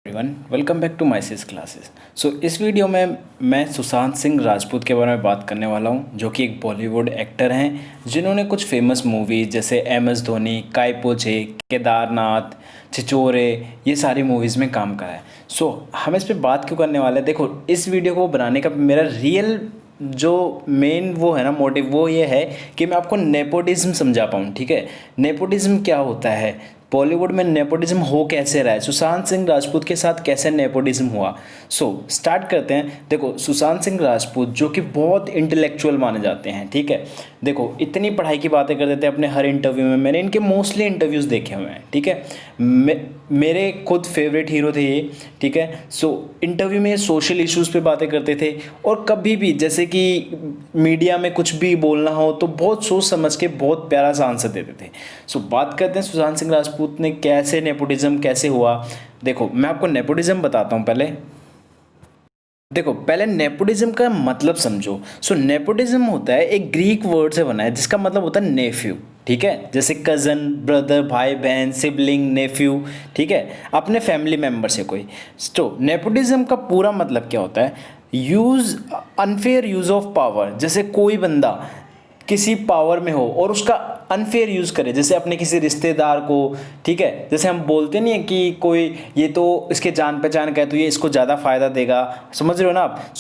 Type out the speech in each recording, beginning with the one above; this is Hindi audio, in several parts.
Everyone welcome back to my sis classes. इस वीडियो में मैं सुशांत सिंह राजपूत के बारे में बात करने वाला हूं, जो कि एक बॉलीवुड एक्टर हैं जिन्होंने कुछ फेमस मूवीज़ जैसे एम एस धोनी, काय पो चे, केदारनाथ, छिछोरे, ये सारी मूवीज़ में काम करा है। हम इस पे बात क्यों करने वाले हैं? देखो, इस वीडियो को बनाने का मेरा रियल जो मेन वो है ना मोटिव, वो ये है कि मैं आपको नेपोटिज्म समझा पाऊँ। ठीक है, नेपोटिज्म क्या होता है, बॉलीवुड में नेपोटिज्म हो कैसे रहा है, सुशांत सिंह राजपूत के साथ कैसे नेपोटिज्म हुआ। स्टार्ट करते हैं। देखो, सुशांत सिंह राजपूत जो कि बहुत इंटेलेक्चुअल माने जाते हैं। ठीक है, देखो इतनी पढ़ाई की बातें कर देते हैं अपने हर इंटरव्यू में। मैंने इनके मोस्टली इंटरव्यूज़ देखे हुए हैं। ठीक है, मेरे खुद फेवरेट हीरो थे ये। ठीक है, इंटरव्यू में सोशल इश्यूज़ पे बातें करते थे, और कभी भी जैसे कि मीडिया में कुछ भी बोलना हो तो बहुत सोच समझ के बहुत प्यारा सा आंसर देते थे। बात करते हैं सुशांत सिंह राजपूत ने कैसे नेपोटिज्म कैसे हुआ। देखो, मैं आपको नेपोटिज्म बताता हूँ। पहले नेपोटिज्म का मतलब समझो। नेपोटिज्म होता है, एक ग्रीक वर्ड से बना है जिसका मतलब होता है नेफ्यू। ठीक है, जैसे कज़न, ब्रदर, भाई बहन, सिबलिंग, नेफ्यू। ठीक है, अपने फैमिली मेम्बर से कोई। नेपोटिज्म का पूरा मतलब क्या होता है? Use, unfair use of power. जैसे कोई बंदा किसी पावर में हो और उसका अनफेयर यूज़ करे, जैसे अपने किसी रिश्तेदार को। ठीक है, जैसे हम बोलते नहीं है कि कोई ये तो इसके जान पहचान का है तो ये इसको ज़्यादा फ़ायदा देगा। समझ रहे हो ना आप?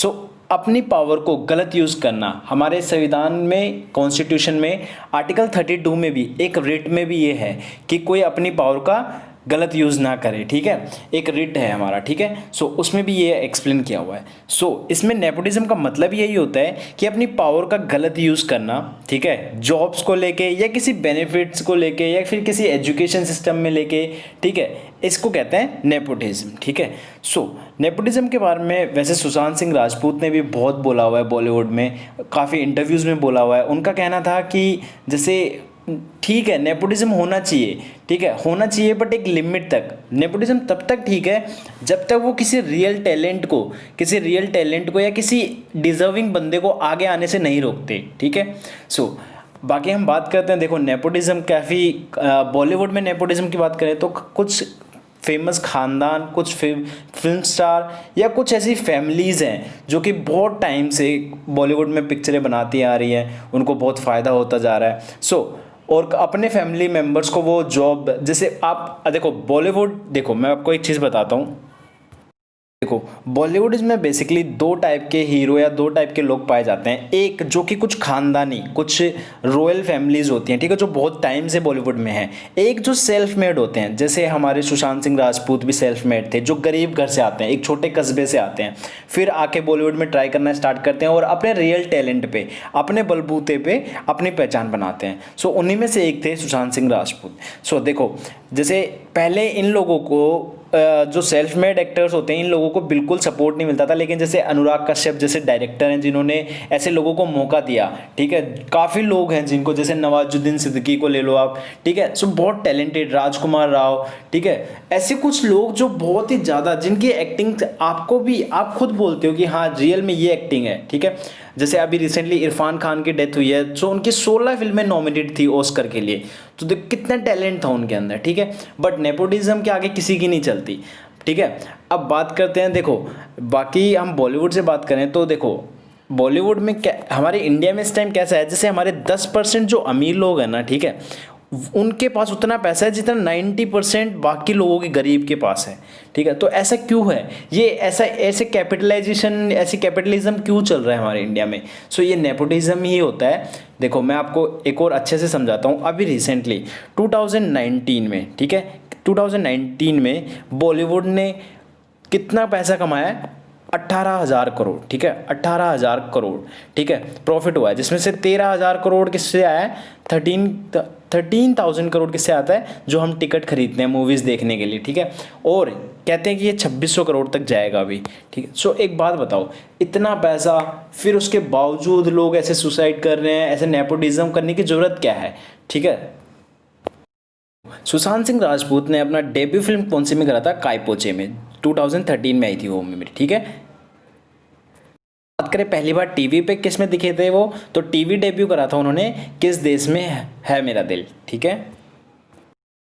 अपनी पावर को गलत यूज़ करना, हमारे संविधान में, कॉन्स्टिट्यूशन में आर्टिकल 32 में भी, एक रिट में भी ये है कि कोई अपनी पावर का गलत यूज़ ना करे। ठीक है, एक रिट है हमारा। ठीक है, उसमें भी ये एक्सप्लेन किया हुआ है। इसमें नेपोटिज्म का मतलब यही होता है कि अपनी पावर का गलत यूज़ करना। ठीक है, जॉब्स को लेके या किसी बेनिफिट्स को लेके या फिर किसी एजुकेशन सिस्टम में लेके। ठीक है, इसको कहते हैं नेपोटिज्म। ठीक है, नेपोटिज्म के बारे में वैसे सुशांत सिंह राजपूत ने भी बहुत बोला हुआ है, बॉलीवुड में काफ़ी इंटरव्यूज़ में बोला हुआ है। उनका कहना था कि जैसे ठीक है, नेपोटिज्म होना चाहिए। ठीक है, होना चाहिए, बट एक लिमिट तक। नेपोटिज्म तब तक ठीक है जब तक वो किसी रियल टैलेंट को या किसी डिजर्विंग बंदे को आगे आने से नहीं रोकते। ठीक है, बाकी हम बात करते हैं। देखो, नेपोटिज्म काफ़ी, बॉलीवुड में नेपोटिज्म की बात करें तो कुछ फेमस खानदान, कुछ फिल्म स्टार या कुछ ऐसी फैमिलीज़ हैं जो कि बहुत टाइम से बॉलीवुड में पिक्चरें बनाती आ रही हैं, उनको बहुत फ़ायदा होता जा रहा है। और अपने फैमिली मेम्बर्स को वो जॉब, जैसे आप देखो बॉलीवुड, देखो मैं आपको एक चीज़ बताता हूँ। देखो, बॉलीवुड में बेसिकली दो टाइप के हीरो या दो टाइप के लोग पाए जाते हैं। एक जो कि कुछ खानदानी, कुछ रॉयल फैमिलीज होती हैं। ठीक है, जो बहुत टाइम से बॉलीवुड में हैं। एक जो सेल्फ मेड होते हैं, जैसे हमारे सुशांत सिंह राजपूत भी सेल्फ मेड थे, जो गरीब घर से आते हैं, एक छोटे कस्बे से आते हैं, फिर आके बॉलीवुड में ट्राई करना स्टार्ट करते हैं और अपने रियल टैलेंट पे, अपने बलबूते पे अपनी पहचान बनाते हैं। उन्हीं में से एक थे सुशांत सिंह राजपूत। देखो, जैसे पहले इन लोगों को, जो सेल्फ मेड एक्टर्स होते हैं, इन लोगों को बिल्कुल सपोर्ट नहीं मिलता था। लेकिन जैसे अनुराग कश्यप जैसे डायरेक्टर हैं जिन्होंने ऐसे लोगों को मौका दिया। ठीक है, काफ़ी लोग हैं जिनको, जैसे नवाजुद्दीन सिद्दीकी को ले लो आप। ठीक है, बहुत टैलेंटेड, राजकुमार राव। ठीक है, ऐसे कुछ लोग जो बहुत ही ज़्यादा, जिनकी एक्टिंग आपको भी, आप खुद बोलते हो कि हाँ रियल में ये एक्टिंग है। ठीक है, जैसे अभी रिसेंटली इरफान खान की डेथ हुई है, उनकी 16 फिल्में नॉमिनेट थी ऑस्कर के लिए। तो देख कितना टैलेंट था उनके अंदर। ठीक है, बट नेपोटिज्म के आगे किसी की नहीं चलती। ठीक है, अब बात करते हैं। देखो, बाकी हम बॉलीवुड से बात करें तो देखो, बॉलीवुड में क्या, हमारे इंडिया में इस टाइम कैसा है, जैसे हमारे 10% जो अमीर लोग हैं ना, ठीक है, उनके पास उतना पैसा है जितना 90% बाकी लोगों के गरीब के पास है। ठीक है, तो ऐसा क्यों है? ये ऐसे कैपिटलिज्म क्यों चल रहा है हमारे इंडिया में? ये नेपोटिज्म ही होता है। देखो, मैं आपको एक और अच्छे से समझाता हूँ। अभी रिसेंटली 2019 में, ठीक है, 2019 में बॉलीवुड ने कितना पैसा कमाया है? 18,000 करोड़। ठीक है, 18,000 करोड़। ठीक है, प्रॉफिट हुआ है, जिसमें से 13,000 करोड़ किससे आया है? 13,000 करोड़ किससे आता है? जो हम टिकट खरीदते हैं मूवीज़ देखने के लिए। ठीक है, और कहते हैं कि ये 2600 करोड़ तक जाएगा अभी। ठीक है, एक बात बताओ, इतना पैसा, फिर उसके बावजूद लोग ऐसे सुसाइड कर रहे हैं, ऐसे नेपोटिज्म करने की ज़रूरत क्या है? ठीक है, सुशांत सिंह राजपूत ने अपना डेब्यू फिल्म कौन सी में करा था? काय पो चे में, 2013 में आई थी वो मूवी। ठीक है, बात करें पहली बार टीवी पे किस में दिखे थे वो, तो टीवी डेब्यू करा था उन्होंने किस देश में है मेरा दिल। ठीक है,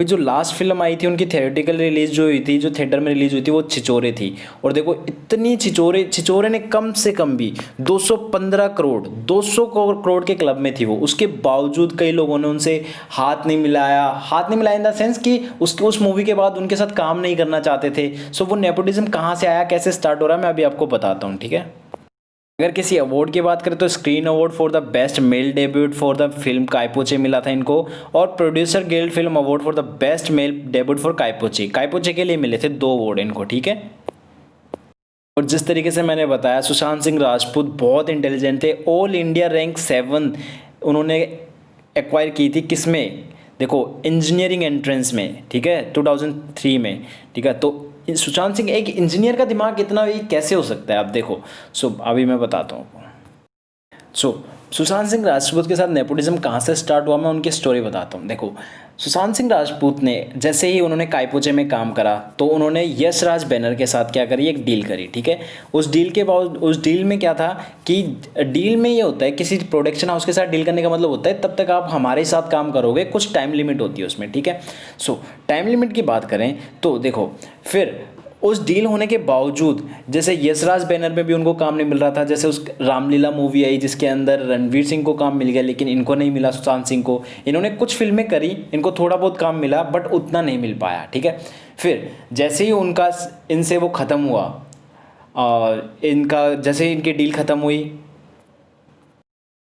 जो लास्ट फिल्म आई थी उनकी थिएटिकल रिलीज जो हुई थी, जो थिएटर में रिलीज हुई थी, वो छिछोरे थी। और देखो इतनी छिछोरे, छिछोरे ने कम से कम भी 215 करोड़, 200 करोड़ के क्लब में थी वो। उसके बावजूद कई लोगों ने उनसे हाथ नहीं मिलाया, हाथ नहीं मिलाया इन द सेंस कि उस मूवी के बाद उनके साथ काम नहीं करना चाहते थे। सो वो नेपोटिज्म कहाँ से आया, कैसे स्टार्ट हो रहा है, मैं अभी आपको बताता हूँ, ठीक है। अगर किसी अवार्ड की बात करें तो screen award for the best male debut for the film Kai Po Che मिला था इनको, और producer guild film award for the best male debut for Kai Po Che, Kai Po Che के लिए मिले थे 2 अवार्ड इनको, ठीक है। और जिस तरीके से मैंने बताया, सुशांत सिंह राजपूत बहुत इंटेलिजेंट थे। ऑल इंडिया रैंक 7 उन्होंने एक्वायर की थी, किसमें, देखो इंजीनियरिंग एंट्रेंस में, ठीक है, 2003 में, ठीक है। तो सुशांत सिंह, एक इंजीनियर का दिमाग इतना भी कैसे हो सकता है, आप देखो। अभी मैं बताता हूँ आपको। सुशांत सिंह राजपूत के साथ नेपोटिज्म कहाँ से स्टार्ट हुआ, मैं उनकी स्टोरी बताता हूँ। देखो सुशांत सिंह राजपूत ने जैसे ही उन्होंने काइपोचे में काम करा तो उन्होंने यश राज बैनर के साथ क्या करी, एक डील करी, ठीक है। उस डील में क्या था कि डील में ये होता है, किसी प्रोडक्शन हाउस के साथ डील करने का मतलब होता है तब तक आप हमारे साथ काम करोगे, कुछ टाइम लिमिट होती है उसमें, ठीक है। टाइम लिमिट की बात करें तो देखो, फिर उस डील होने के बावजूद जैसे यशराज बैनर में भी उनको काम नहीं मिल रहा था। जैसे उस रामलीला मूवी आई जिसके अंदर रणवीर सिंह को काम मिल गया, लेकिन इनको नहीं मिला, सुशांत सिंह को। इन्होंने कुछ फिल्में करी, इनको थोड़ा बहुत काम मिला बट उतना नहीं मिल पाया, ठीक है। फिर जैसे ही उनका इनसे वो ख़त्म हुआ, इनका जैसे इनकी डील ख़त्म हुई,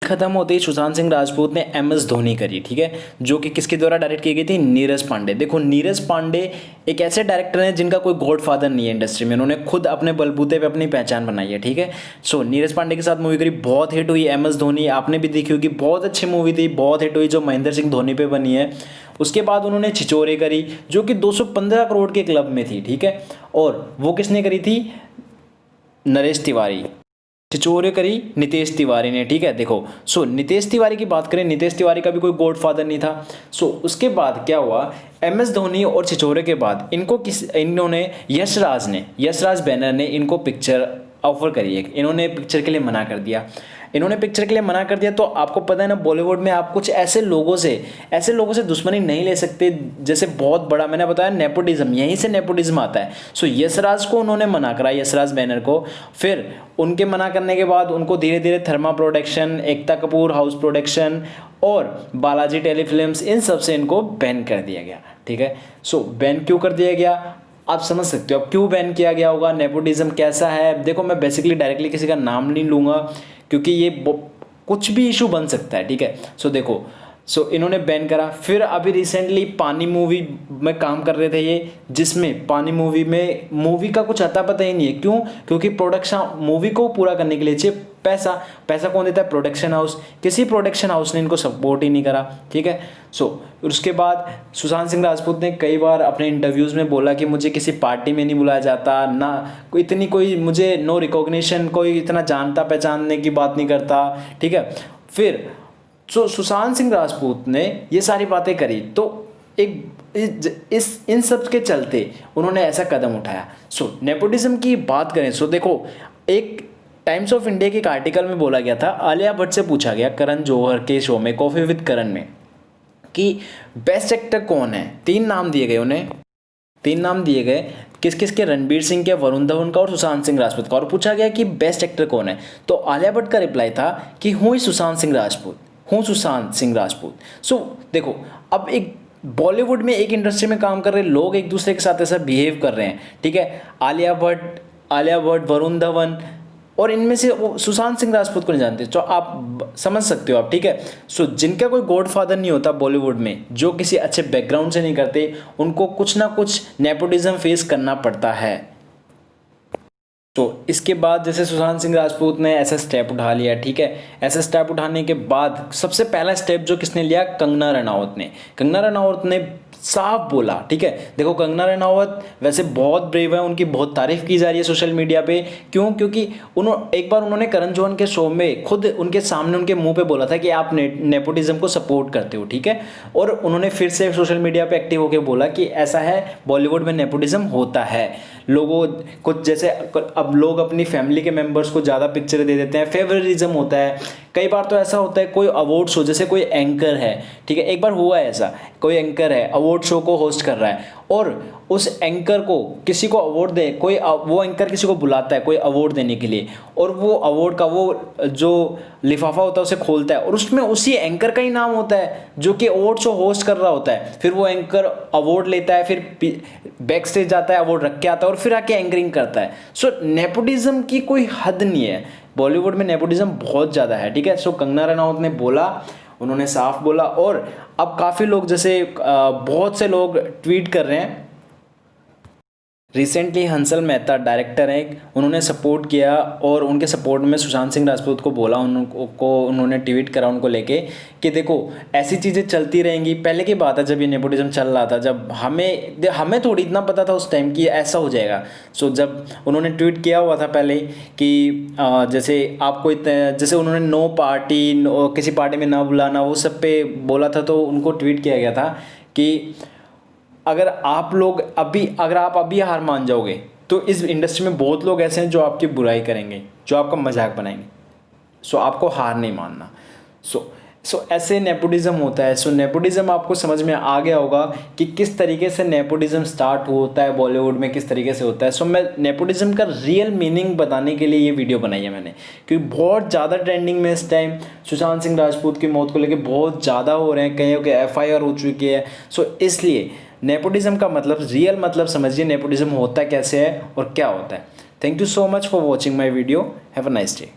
खत्म होते ही सुशांत सिंह राजपूत ने MS धोनी करी, ठीक है, जो कि किसके द्वारा डायरेक्ट की गई थी, नीरज पांडे। देखो नीरज पांडे एक ऐसे डायरेक्टर हैं जिनका कोई गॉडफादर नहीं है इंडस्ट्री में, उन्होंने खुद अपने बलबूते पे अपनी पहचान बनाई है, ठीक है। नीरज पांडे के साथ मूवी करी, बहुत हिट हुई। MS धोनी आपने भी देखी होगी, बहुत अच्छी मूवी थी, बहुत हिट हुई, जो महेंद्र सिंह धोनी पे बनी है। उसके बाद उन्होंने छिछोरे करी जो कि 215 करोड़ के क्लब में थी, ठीक है। और वो किसने करी थी, नरेश तिवारी। छिछोरे करी नितेश तिवारी ने, ठीक है। देखो नितेश तिवारी की बात करें, नितेश तिवारी का भी कोई गॉडफादर नहीं था। उसके बाद क्या हुआ, MS धोनी और छिछोरे के बाद इन्होंने यशराज बैनर ने इनको पिक्चर ऑफर करी है, इन्होंने पिक्चर के लिए मना कर दिया। तो आपको पता है ना, बॉलीवुड में आप कुछ ऐसे लोगों से दुश्मनी नहीं ले सकते, जैसे बहुत बड़ा मैंने बताया नेपोटिज्म, यहीं से नेपोटिज्म आता है। यशराज को उन्होंने मना करा, यशराज बैनर को। फिर उनके मना करने के बाद उनको धीरे धीरे थर्मा production, Ekta Kapoor house production और बालाजी टेलीफिल्म्स, इन सब से इनको बैन कर दिया गया, ठीक है। बैन क्यों कर दिया गया, आप समझ सकते हो अब क्यों बैन किया गया होगा, नेपोटिज्म कैसा है। देखो मैं बेसिकली डायरेक्टली किसी का नाम नहीं लूँगा क्योंकि ये कुछ भी इशू बन सकता है, ठीक है। देखो इन्होंने बैन करा। फिर अभी रिसेंटली पानी मूवी में काम कर रहे थे ये, जिसमें पानी मूवी का कुछ अता पता ही नहीं है। क्यों, क्योंकि प्रोडक्शन मूवी को पूरा करने के लिए चाहिए पैसा कौन देता है, प्रोडक्शन हाउस। किसी प्रोडक्शन हाउस ने इनको सपोर्ट ही नहीं करा, ठीक है। उसके बाद सुशांत सिंह राजपूत ने कई बार अपने इंटरव्यूज़ में बोला कि मुझे किसी पार्टी में नहीं बुलाया जाता, ना कोई मुझे नो रिकॉग्निशन, कोई इतना जानता पहचानने की बात नहीं करता, ठीक है। फिर सुशांत सिंह राजपूत ने ये सारी बातें करी तो इन सब के चलते उन्होंने ऐसा कदम उठाया। नेपोटिज्म की बात करें देखो, एक टाइम्स ऑफ इंडिया के एक आर्टिकल में बोला गया था, आलिया भट्ट से पूछा गया करण जौहर के शो में कॉफी विद करण में कि बेस्ट एक्टर कौन है। 3 नाम दिए गए उन्हें, 3 नाम दिए गए, किस किस के, रणबीर सिंह के, वरुण धवन का और सुशांत सिंह राजपूत का। और पूछा गया कि बेस्ट एक्टर कौन है, तो आलिया भट्ट का रिप्लाई था कि हूँ सुशांत सिंह राजपूत। देखो अब एक बॉलीवुड में एक इंडस्ट्री में काम कर रहे लोग एक दूसरे के साथ ऐसा बिहेव कर रहे हैं, ठीक है। आलिया भट्ट, वरुण धवन, और इनमें से वो सुशांत सिंह राजपूत को नहीं जानते, तो आप समझ सकते हो आप, ठीक है। जिनका कोई गॉडफादर नहीं होता बॉलीवुड में, जो किसी अच्छे बैकग्राउंड से नहीं करते, उनको कुछ ना कुछ नेपोटिज्म फेस करना पड़ता है। इसके बाद जैसे सुशांत सिंह राजपूत ने ऐसा स्टेप उठा लिया, ठीक है। ऐसा स्टेप उठाने के बाद सबसे पहला स्टेप जो किसने लिया, कंगना रनावत ने साफ बोला, ठीक है। देखो कंगना रनावत वैसे बहुत ब्रेव है, उनकी बहुत तारीफ की जा रही है सोशल मीडिया पे। क्यों, क्योंकि एक बार उन्होंने करण जौहर के शो में खुद उनके सामने उनके मुंह पे बोला था कि आप नेपोटिज्म को सपोर्ट करते हो, ठीक है। और उन्होंने फिर से सोशल मीडिया पे एक्टिव होकर बोला कि ऐसा है, बॉलीवुड में नेपोटिज्म होता है। लोगों कुछ जैसे अब लोग अपनी फैमिली के मेंबर्स को ज़्यादा पिक्चर दे देते हैं, फेवरिज्म होता है। कई बार तो ऐसा होता है कोई अवार्ड शो, जैसे कोई एंकर है, ठीक है, एक बार हुआ है ऐसा, कोई एंकर है अवार्ड शो को होस्ट कर रहा है और उस एंकर को किसी को अवार्ड दे, कोई वो एंकर किसी को बुलाता है कोई अवार्ड देने के लिए, और वो अवार्ड का वो जो लिफाफा होता है उसे खोलता है और उसमें उसी एंकर का ही नाम होता है जो कि अवार्ड शो होस्ट कर रहा होता है। फिर वो एंकर अवार्ड लेता है, फिर बैक स्टेज जाता है, अवार्ड रख के आता है और फिर आके एंकरिंग करता है। सो नेपोटिज्म की कोई हद नहीं है, बॉलीवुड में नेपोटिज्म बहुत ज़्यादा है, ठीक है। सो कंगना रनौत ने बोला, उन्होंने साफ बोला, और अब काफ़ी लोग जैसे बहुत से लोग ट्वीट कर रहे हैं। रिसेंटली हंसल मेहता डायरेक्टर हैं, उन्होंने सपोर्ट किया और उनके सपोर्ट में सुशांत सिंह राजपूत को बोला, उनको उन्होंने ट्वीट करा उनको लेके कि देखो ऐसी चीज़ें चलती रहेंगी। पहले की बात है जब ये नेपोटिज्म चल रहा था, जब हमें थोड़ी इतना पता था उस टाइम कि ऐसा हो जाएगा। सो जब उन्होंने ट्वीट किया हुआ था पहले कि जैसे आपको जैसे उन्होंने नो पार्टी, किसी पार्टी में ना बुलाना, वो सब पे बोला था, तो उनको ट्वीट किया गया था कि अगर आप अभी हार मान जाओगे तो इस इंडस्ट्री में बहुत लोग ऐसे हैं जो आपकी बुराई करेंगे, जो आपका मजाक बनाएंगे। सो आपको हार नहीं मानना। सो ऐसे नेपोटिज्म होता है। सो नेपोटिज्म आपको समझ में आ गया होगा कि किस तरीके से नेपोटिज्म स्टार्ट होता है बॉलीवुड में, किस तरीके से होता है। सो मैं नेपोटिज्म का रियल मीनिंग बताने के लिए ये वीडियो बनाई है मैंने, क्योंकि बहुत ज़्यादा ट्रेंडिंग में इस टाइम सुशांत सिंह राजपूत की मौत को लेकर बहुत ज़्यादा हो रहे हैं, कहीं के FIR हो चुकी है। सो इसलिए नेपोटिज्म का मतलब, रियल मतलब समझिए नेपोटिज्म होता कैसे है और क्या होता है। Thank you so much for watching my video. Have a nice day.